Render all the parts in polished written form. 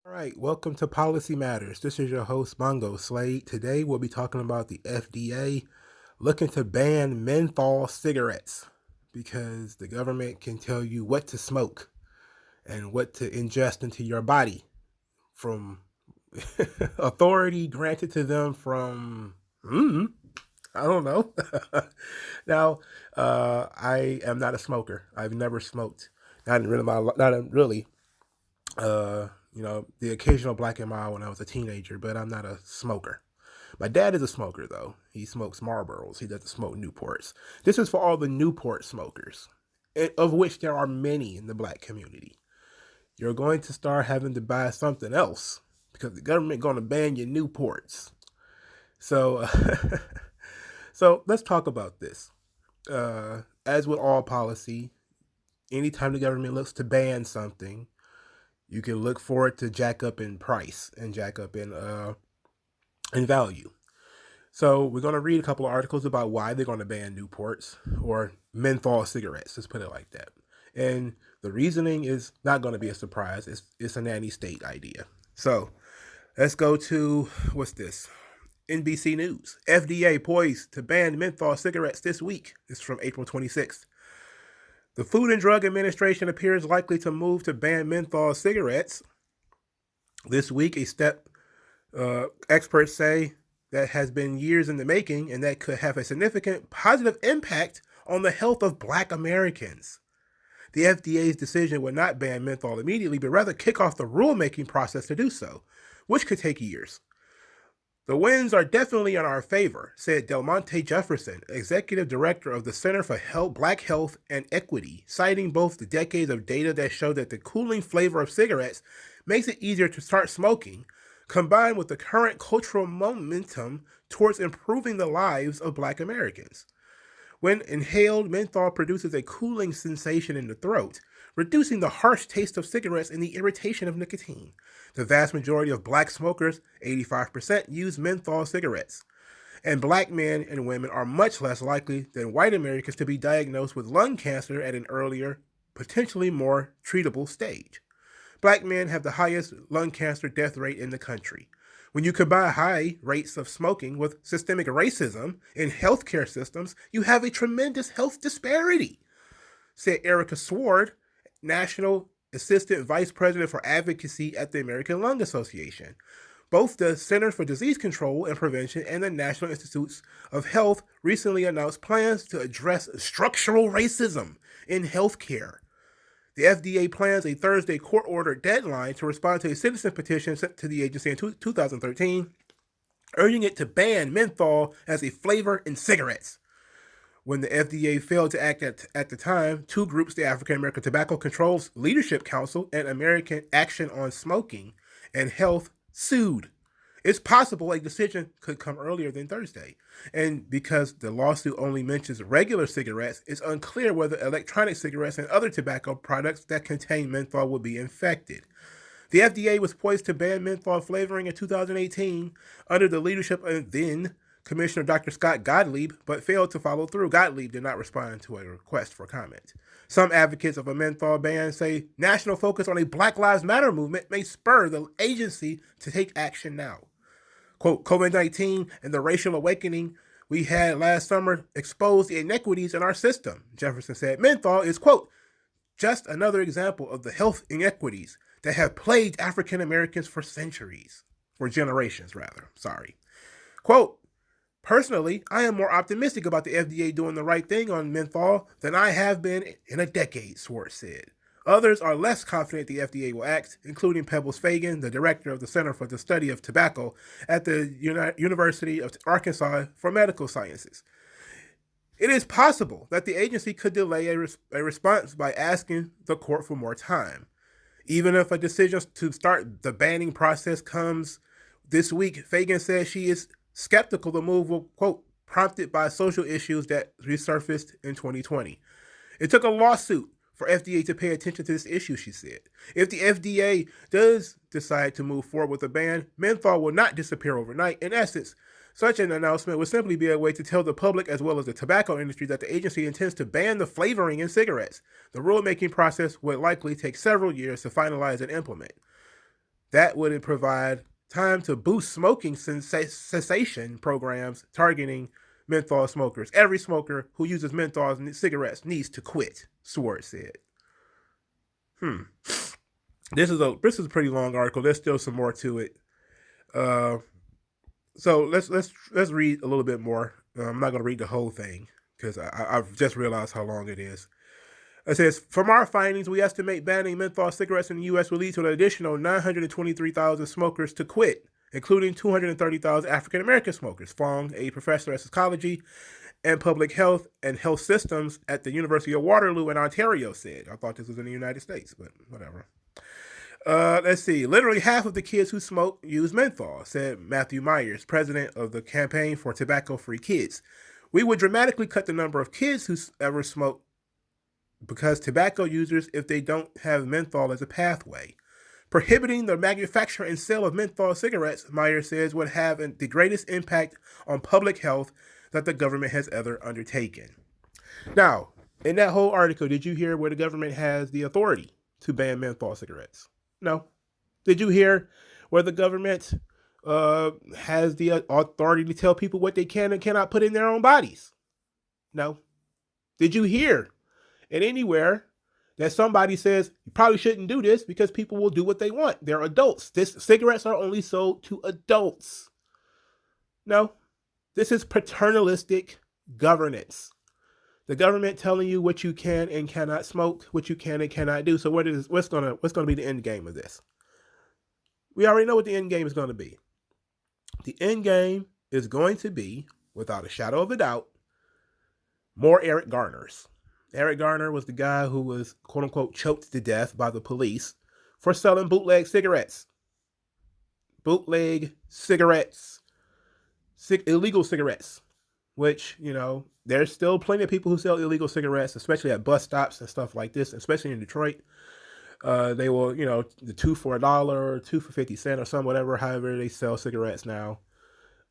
All right, welcome to Policy Matters. This is your host, MongoSlade. Today we'll be talking about the FDA looking to ban menthol cigarettes because the government can tell you what to smoke and what to ingest into your body from authority granted to them from, I don't know. Now, I am not a smoker. I've never smoked. Not really. The occasional black and mild when I was a teenager, but I'm not a smoker. My dad is a smoker, though. He smokes Marlboros. He doesn't smoke Newports. This is for all the Newport smokers, of which there are many in the black community. You're going to start having to buy something else because the government going to ban your Newports. So, so let's talk about this. As with all policy, anytime the government looks to ban something, you can look for it to jack up in price and jack up in value. So we're going to read a couple of articles about why they're going to ban Newports or menthol cigarettes. Let's put it like that. And the reasoning is not going to be a surprise. It's a nanny state idea. So let's go to, what's this? NBC News. FDA poised to ban menthol cigarettes this week. This is from April 26th. The Food and Drug Administration appears likely to move to ban menthol cigarettes this week, a step experts say that has been years in the making and that could have a significant positive impact on the health of Black Americans. The FDA's decision would not ban menthol immediately, but rather kick off the rulemaking process to do so, which could take years. The winds are definitely in our favor, said Delmonte Jefferson, executive director of the Center for Black Health and Equity, citing both the decades of data that show that the cooling flavor of cigarettes makes it easier to start smoking, combined with the current cultural momentum towards improving the lives of Black Americans. When inhaled, menthol produces a cooling sensation in the throat, reducing the harsh taste of cigarettes and the irritation of nicotine. The vast majority of Black smokers, 85%, use menthol cigarettes. And Black men and women are much less likely than white Americans to be diagnosed with lung cancer at an earlier, potentially more treatable stage. Black men have the highest lung cancer death rate in the country. When you combine high rates of smoking with systemic racism in healthcare systems, you have a tremendous health disparity, said Erica Sward, National Assistant Vice President for Advocacy at the American Lung Association. Both the Center for Disease Control and Prevention and the National Institutes of Health recently announced plans to address structural racism in healthcare. The FDA plans a Thursday court-ordered deadline to respond to a citizen petition sent to the agency in 2013, urging it to ban menthol as a flavor in cigarettes. When the FDA failed to act at the time, two groups, the African American Tobacco Control Leadership Council and American Action on Smoking and Health, sued. It's possible a decision could come earlier than Thursday. And because the lawsuit only mentions regular cigarettes, it's unclear whether electronic cigarettes and other tobacco products that contain menthol will be infected. The FDA was poised to ban menthol flavoring in 2018 under the leadership of then Commissioner Dr. Scott Gottlieb, but failed to follow through. Gottlieb did not respond to a request for comment. Some advocates of a menthol ban say national focus on a Black Lives Matter movement may spur the agency to take action now. Quote, COVID-19 and the racial awakening we had last summer exposed the inequities in our system, Jefferson said. Menthol is, quote, just another example of the health inequities that have plagued African Americans for generations. Quote, personally, I am more optimistic about the FDA doing the right thing on menthol than I have been in a decade, Swartz said. Others are less confident the FDA will act, including Pebbles Fagan, the director of the Center for the Study of Tobacco at the University of Arkansas for Medical Sciences. It is possible that the agency could delay a response by asking the court for more time. Even if a decision to start the banning process comes this week, Fagan says she is skeptical the move will, quote, prompted by social issues that resurfaced in 2020. It took a lawsuit for FDA to pay attention to this issue, she said. If the FDA does decide to move forward with a ban, menthol will not disappear overnight. In essence, such an announcement would simply be a way to tell the public as well as the tobacco industry that the agency intends to ban the flavoring in cigarettes. The rulemaking process would likely take several years to finalize and implement. that would provide time to boost smoking cessation programs targeting menthol smokers. Every smoker who uses menthol cigarettes needs to quit, Swartz said. This is a pretty long article. There's still some more to it. So let's read a little bit more. I'm not going to read the whole thing because I've just realized how long it is. It says, from our findings, we estimate banning menthol cigarettes in the U.S. will lead to an additional 923,000 smokers to quit, including 230,000 African-American smokers. Fong, a professor of psychology and public health and health systems at the University of Waterloo in Ontario, said. I thought this was in the United States, but whatever. Let's see. Literally half of the kids who smoke use menthol, said Matthew Myers, president of the Campaign for Tobacco-Free Kids. We would dramatically cut the number of kids who ever smoke because tobacco users, if they don't have menthol as a pathway. Prohibiting the manufacture and sale of menthol cigarettes, Myers says, would have the greatest impact on public health that the government has ever undertaken. Now, in that whole article, did you hear where the government has the authority to ban menthol cigarettes? No. Did you hear where the government has the authority to tell people what they can and cannot put in their own bodies? No. Did you hear and anywhere that somebody says you probably shouldn't do this because people will do what they want? They're adults. Cigarettes are only sold to adults. No, this is paternalistic governance. The government telling you what you can and cannot smoke, what you can and cannot do. So what's gonna be the end game of this? We already know what the end game is going to be. The end game is going to be, without a shadow of a doubt, more Eric Garners. Eric Garner was the guy who was, quote unquote, choked to death by the police for selling bootleg cigarettes. Bootleg cigarettes. Illegal cigarettes. Which, there's still plenty of people who sell illegal cigarettes, especially at bus stops and stuff like this, especially in Detroit. They will, the 2 for $1, 2 for 50 cents or some whatever, however they sell cigarettes now.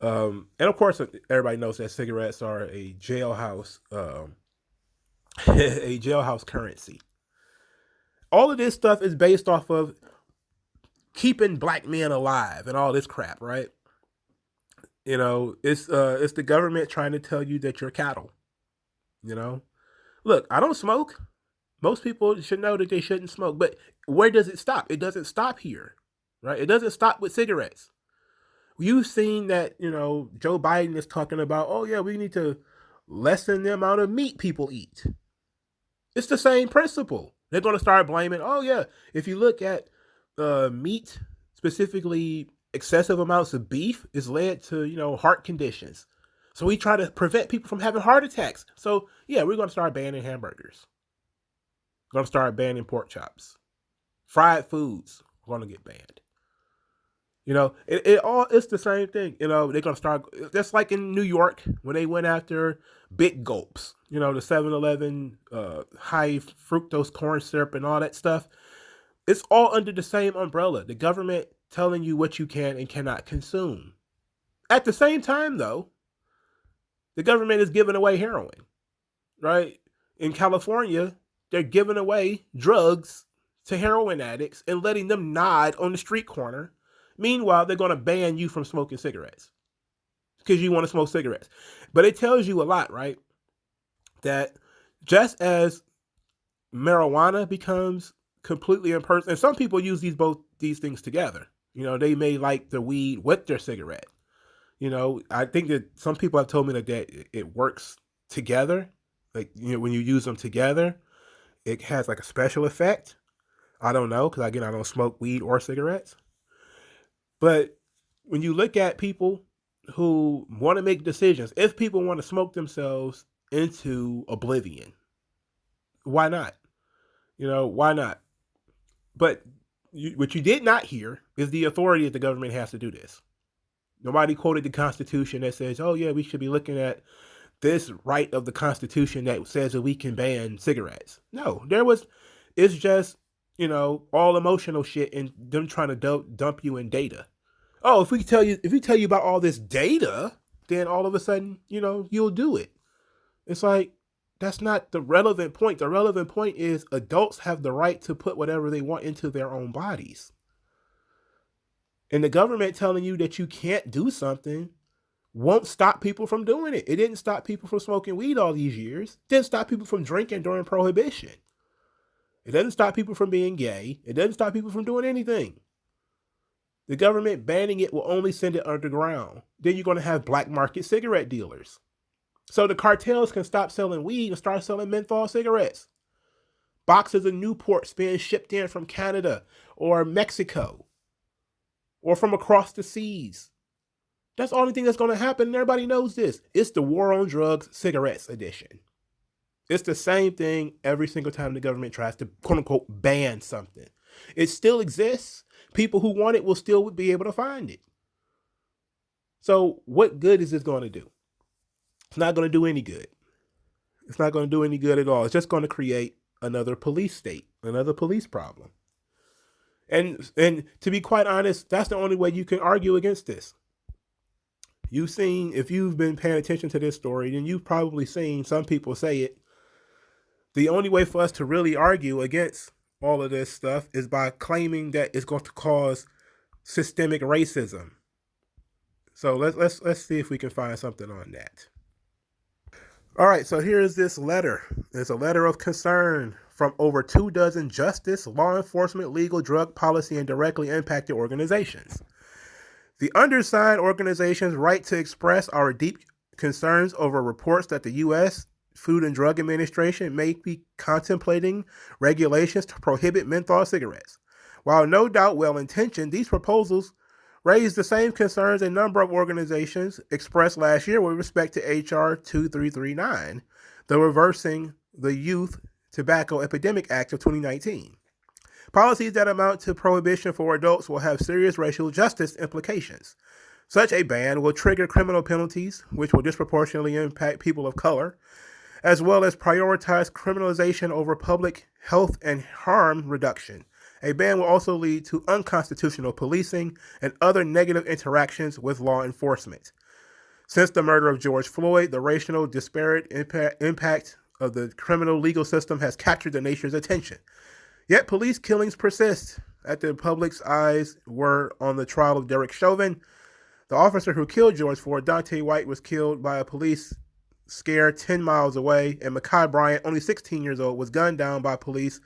And of course, everybody knows that cigarettes are a jailhouse currency. All of this stuff is based off of keeping black men alive and all this crap, right? It's the government trying to tell you that you're cattle. Look, I don't smoke. Most people should know that they shouldn't smoke, but where does it stop? It doesn't stop here, right? It doesn't stop with cigarettes. You've seen that, Joe Biden is talking about, oh yeah, we need to lessen the amount of meat people eat. It's the same principle. They're going to start blaming, oh yeah, if you look at meat, specifically excessive amounts of beef is led to, heart conditions. So we try to prevent people from having heart attacks. So yeah, we're going to start banning hamburgers. We're going to start banning pork chops. Fried foods are going to get banned. It's the same thing. They're going to start, just like in New York when they went after Big Gulps, the 7-Eleven high fructose corn syrup and all that stuff. It's all under the same umbrella. The government telling you what you can and cannot consume. At the same time, though, the government is giving away heroin, right? In California, they're giving away drugs to heroin addicts and letting them nod on the street corner. Meanwhile, they're going to ban you from smoking cigarettes because you want to smoke cigarettes. But it tells you a lot, right? That just as marijuana becomes completely impersonal, and some people use these things together. They may like the weed with their cigarette. I think that some people have told me that it works together. Like, when you use them together, it has like a special effect. I don't know, because again, I don't smoke weed or cigarettes. But when you look at people who want to make decisions, if people want to smoke themselves into oblivion, why not? Why not? But what you did not hear is the authority that the government has to do this. Nobody quoted the Constitution that says, oh yeah, we should be looking at this right of the Constitution that says that we can ban cigarettes. No, it's just, all emotional shit and them trying to dump you in data. Oh, if we tell you about all this data, then all of a sudden, you'll do it. It's like, that's not the relevant point. The relevant point is adults have the right to put whatever they want into their own bodies. And the government telling you that you can't do something won't stop people from doing it. It didn't stop people from smoking weed all these years. It didn't stop people from drinking during Prohibition. It doesn't stop people from being gay. It doesn't stop people from doing anything. The government banning it will only send it underground. Then you're going to have black market cigarette dealers. So the cartels can stop selling weed and start selling menthol cigarettes. Boxes of Newports being shipped in from Canada or Mexico or from across the seas. That's the only thing that's going to happen, and everybody knows this. It's the War on Drugs Cigarettes edition. It's the same thing every single time the government tries to, quote unquote, ban something. It still exists. People who want it will still be able to find it. So what good is this going to do? It's not going to do any good. It's not going to do any good at all. It's just going to create another police state, another police problem. And to be quite honest, that's the only way you can argue against this. You've seen, if you've been paying attention to this story, then you've probably seen some people say it. The only way for us to really argue against all of this stuff is by claiming that it's going to cause systemic racism. So let's see if we can find something on that. All right, so here's this letter. It's a letter of concern from over 24 justice, law enforcement, legal, drug policy, and directly impacted organizations. The undersigned organizations write to express our deep concerns over reports that the U.S. Food and Drug Administration may be contemplating regulations to prohibit menthol cigarettes. While no doubt well-intentioned, these proposals raise the same concerns a number of organizations expressed last year with respect to H.R. 2339, the Reversing the Youth Tobacco Epidemic Act of 2019. Policies that amount to prohibition for adults will have serious racial justice implications. Such a ban will trigger criminal penalties, which will disproportionately impact people of color, as well as prioritize criminalization over public health and harm reduction. A ban will also lead to unconstitutional policing and other negative interactions with law enforcement. Since the murder of George Floyd, the racial disparate impact of the criminal legal system has captured the nation's attention. Yet police killings persist. At the public's eyes were on the trial of Derek Chauvin. The officer who killed George Floyd, Dante White, was killed by a police scare 10 miles away, and Ma'Khia Bryant, only 16 years old, was gunned down by police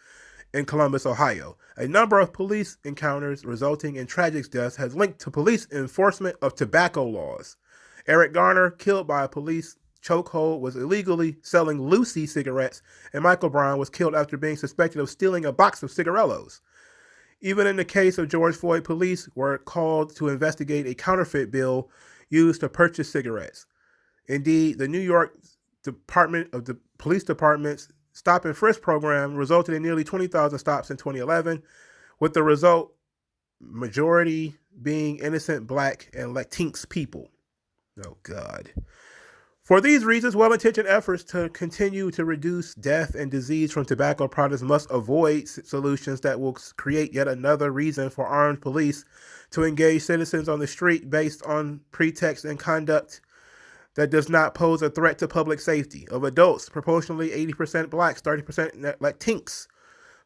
in Columbus, Ohio. A number of police encounters resulting in tragic deaths has linked to police enforcement of tobacco laws. Eric Garner, killed by a police chokehold, was illegally selling Lucy cigarettes, and Michael Brown was killed after being suspected of stealing a box of cigarillos. Even in the case of George Floyd, police were called to investigate a counterfeit bill used to purchase cigarettes. Indeed, the New York Department of the Police Department's Stop and Frisk program resulted in nearly 20,000 stops in 2011, with the result majority being innocent Black and Latinx people. Oh, God. For these reasons, well-intentioned efforts to continue to reduce death and disease from tobacco products must avoid solutions that will create yet another reason for armed police to engage citizens on the street based on pretext and conduct that does not pose a threat to public safety. Of adults, proportionally 80% Blacks, 30% Latinx,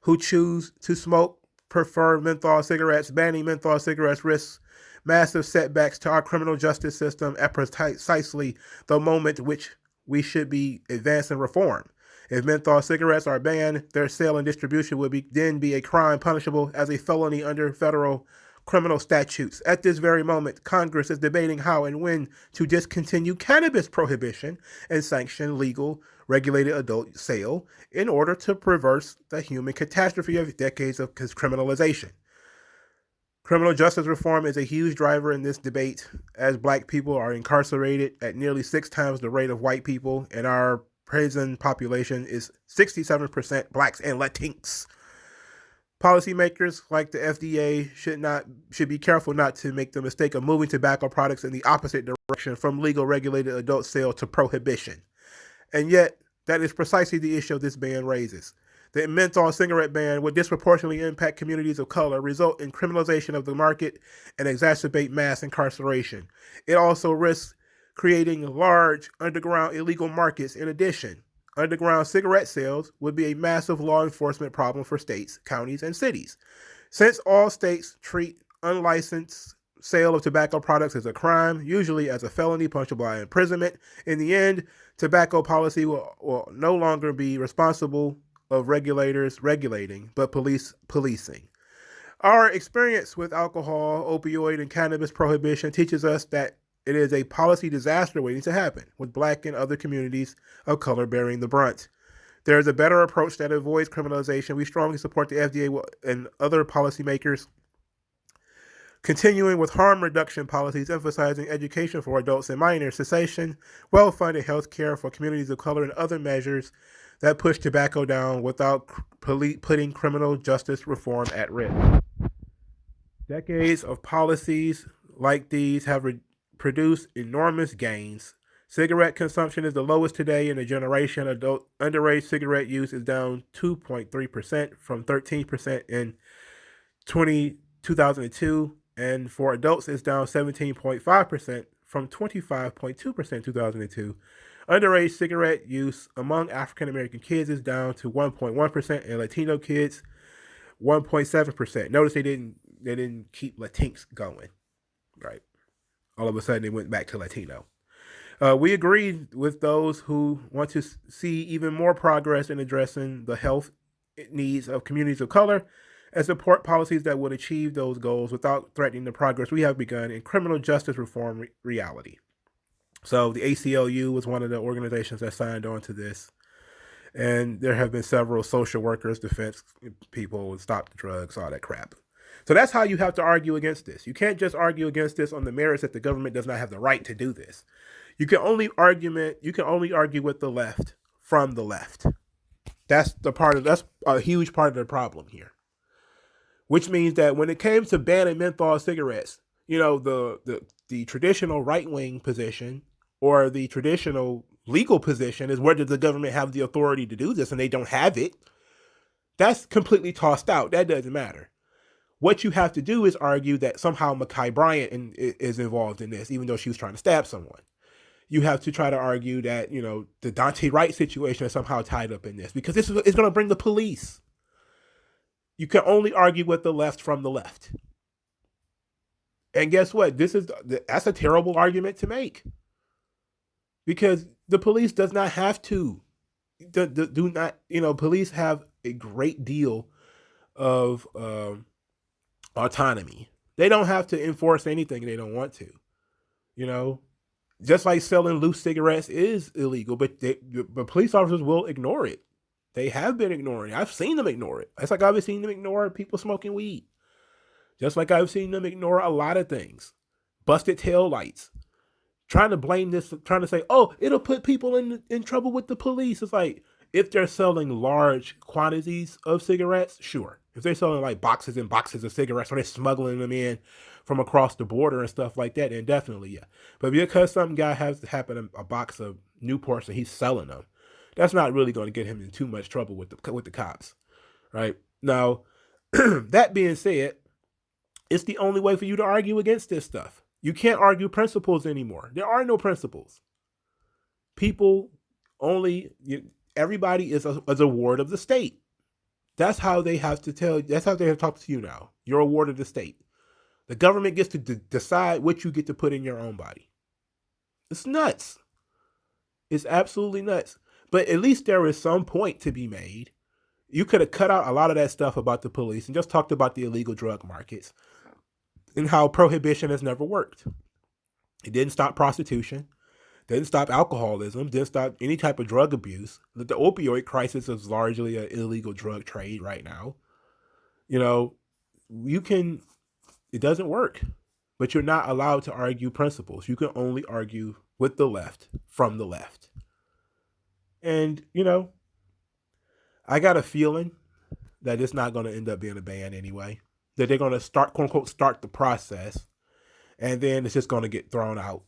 who choose to smoke, prefer menthol cigarettes. Banning menthol cigarettes risks massive setbacks to our criminal justice system at precisely the moment which we should be advancing reform. If menthol cigarettes are banned, their sale and distribution would then be a crime punishable as a felony under federal criminal statutes. At this very moment, Congress is debating how and when to discontinue cannabis prohibition and sanction legal, regulated adult sale in order to reverse the human catastrophe of decades of criminalization. Criminal justice reform is a huge driver in this debate, as Black people are incarcerated at nearly 6 times the rate of white people, and our prison population is 67% Blacks and Latinx. Policymakers like the FDA should be careful not to make the mistake of moving tobacco products in the opposite direction from legal regulated adult sale to prohibition. And yet, that is precisely the issue this ban raises. The menthol cigarette ban would disproportionately impact communities of color, result in criminalization of the market, and exacerbate mass incarceration. It also risks creating large underground illegal markets. In addition, underground cigarette sales would be a massive law enforcement problem for states, counties, and cities. Since all states treat unlicensed sale of tobacco products is a crime, usually as a felony punishable by imprisonment. In the end, tobacco policy will no longer be responsible of regulators regulating, but policing. Our experience with alcohol, opioid, and cannabis prohibition teaches us that it is a policy disaster waiting to happen, with Black and other communities of color bearing the brunt. There is a better approach that avoids criminalization. We strongly support the FDA and other policymakers continuing with harm reduction policies, emphasizing education for adults and minors, cessation, well-funded health care for communities of color, and other measures that push tobacco down without putting criminal justice reform at risk. Decades of policies like these have produced enormous gains. Cigarette consumption is the lowest today in a generation. Adult underage cigarette use is down 2.3% from 13% in 2002, and for adults it's down 17.5% from 25.2% in 2002. Underage cigarette use among African American kids is down to 1.1%, and Latino kids 1.7%. Notice they didn't keep Latinx going, right? All of a sudden, they went back to Latino. We agree with those who want to see even more progress in addressing the health needs of communities of color and support policies that would achieve those goals without threatening the progress we have begun in criminal justice reform reality. So the ACLU was one of the organizations that signed on to this. And there have been several social workers, defense people, stop the drugs, all that crap. So that's how you have to argue against this. You can't just argue against this on the merits that the government does not have the right to do this. You can only argue with the left from the left. That's a huge part of the problem here. Which means that when it came to banning menthol cigarettes, the traditional right-wing position or the traditional legal position is, where does the government have the authority to do this? And they don't have it. That's completely tossed out. That doesn't matter. What you have to do is argue that somehow Ma'Khia Bryant is involved in this, even though she was trying to stab someone. You have to try to argue that, the Daunte Wright situation is somehow tied up in this, because this is going to bring the police. You can only argue with the left from the left. And guess what? That's a terrible argument to make, because the police does not have to. Police have a great deal of autonomy. They don't have to enforce anything they don't want to. Just like selling loose cigarettes is illegal, but police officers will ignore it. They have been ignoring it. I've seen them ignore it. It's like I've seen them ignore people smoking weed. Just like I've seen them ignore a lot of things. Busted tail lights. Trying to say, oh, it'll put people in trouble with the police. It's like, if they're selling large quantities of cigarettes, sure. If they're selling like boxes and boxes of cigarettes, or they're smuggling them in from across the border and stuff like that, then definitely, yeah. But because some guy has to happen a box of Newports and he's selling them, that's not really going to get him in too much trouble with the cops, right? Now, that being said, it's the only way for you to argue against this stuff. You can't argue principles anymore. There are no principles. Everybody is a ward of the state. That's how they have to talk to you now. You're a ward of the state. The government gets to decide what you get to put in your own body. It's nuts. It's absolutely nuts. But at least there is some point to be made. You could have cut out a lot of that stuff about the police and just talked about the illegal drug markets and how prohibition has never worked. It didn't stop prostitution, didn't stop alcoholism, didn't stop any type of drug abuse. The opioid crisis is largely an illegal drug trade right now. It doesn't work, but you're not allowed to argue principles. You can only argue with the left from the left. And, I got a feeling that it's not going to end up being a ban anyway. That they're going to start, quote unquote, start the process. And then it's just going to get thrown out,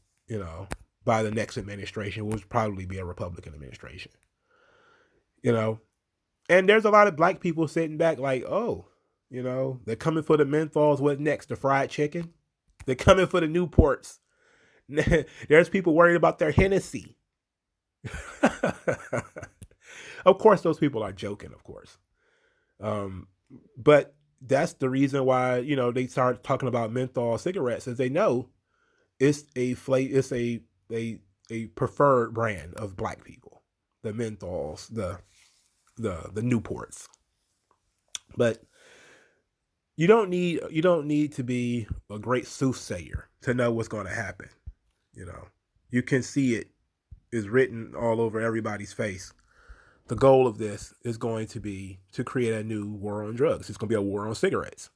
by the next administration, which will probably be a Republican administration. And there's a lot of black people sitting back like, oh, they're coming for the menthols. What's next? The fried chicken? They're coming for the Newports. There's people worried about their Hennessy. Of course, those people are joking, of course. But that's the reason why, you know, they start talking about menthol cigarettes, as they know it's a preferred brand of black people. The menthols, the Newports. But you don't need to be a great soothsayer to know what's going to happen. You know, you can see it is written all over everybody's face. The goal of this is going to be to create a new war on drugs. It's going to be a war on cigarettes,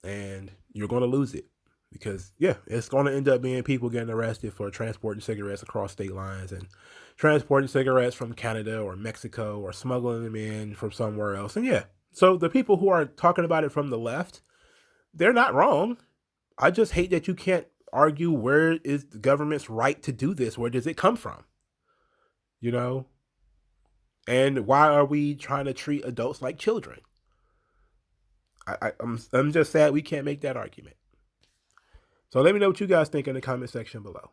and you're going to lose it because yeah, it's going to end up being people getting arrested for transporting cigarettes across state lines and transporting cigarettes from Canada or Mexico or smuggling them in from somewhere else. And yeah, so the people who are talking about it from the left, they're not wrong. I just hate that you can't argue where is the government's right to do this? Where does it come from? You know? And why are we trying to treat adults like children? I'm just sad we can't make that argument. So let me know what you guys think in the comment section below.